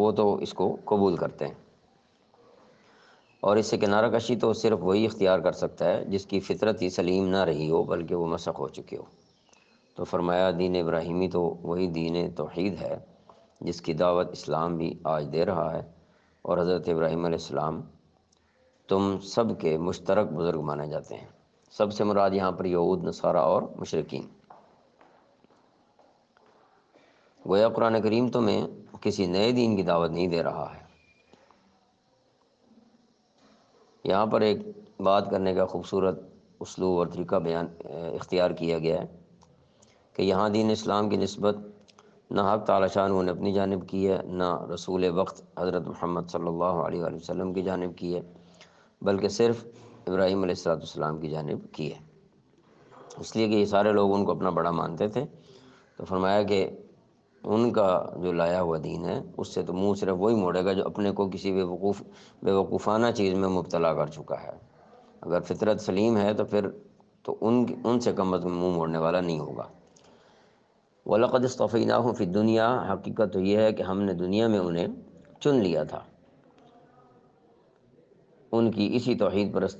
وہ تو اس کو قبول کرتے ہیں، اور اس سے کنارہ کشی تو صرف وہی اختیار کر سکتا ہے جس کی فطرت ہی سلیم نہ رہی ہو بلکہ وہ مسخ ہو چکے ہو۔ تو فرمایا دین ابراہیمی تو وہی دین توحید ہے جس کی دعوت اسلام بھی آج دے رہا ہے، اور حضرت ابراہیم علیہ السلام تم سب کے مشترک بزرگ مانے جاتے ہیں۔ سب سے مراد یہاں پر یہود، نصارہ اور مشرکین۔ گویا قرآن کریم تمہیں کسی نئے دین کی دعوت نہیں دے رہا ہے۔ یہاں پر ایک بات کرنے کا خوبصورت اسلوب اور طریقہ اختیار کیا گیا ہے کہ یہاں دین اسلام کی نسبت نہ حق تعالی شانہ نے اپنی جانب کی ہے، نہ رسول وقت حضرت محمد صلی اللہ علیہ وآلہ وسلم کی جانب کی ہے، بلکہ صرف ابراہیم علیہ السلام کی جانب کی ہے، اس لیے کہ یہ سارے لوگ ان کو اپنا بڑا مانتے تھے۔ تو فرمایا کہ ان کا جو لایا ہوا دین ہے اس سے تو منہ صرف وہی موڑے گا جو اپنے کو کسی بے وقوفانہ چیز میں مبتلا کر چکا ہے۔ اگر فطرت سلیم ہے تو پھر تو ان سے کم از کم منہ موڑنے والا نہیں ہوگا۔ وَلَقَدِ اصْطَفَيْنَاهُمْ فِي الدُّنْيَا، حقیقت تو یہ ہے کہ ہم نے دنیا میں انہیں چن لیا تھا، ان کی اسی توحید پرستی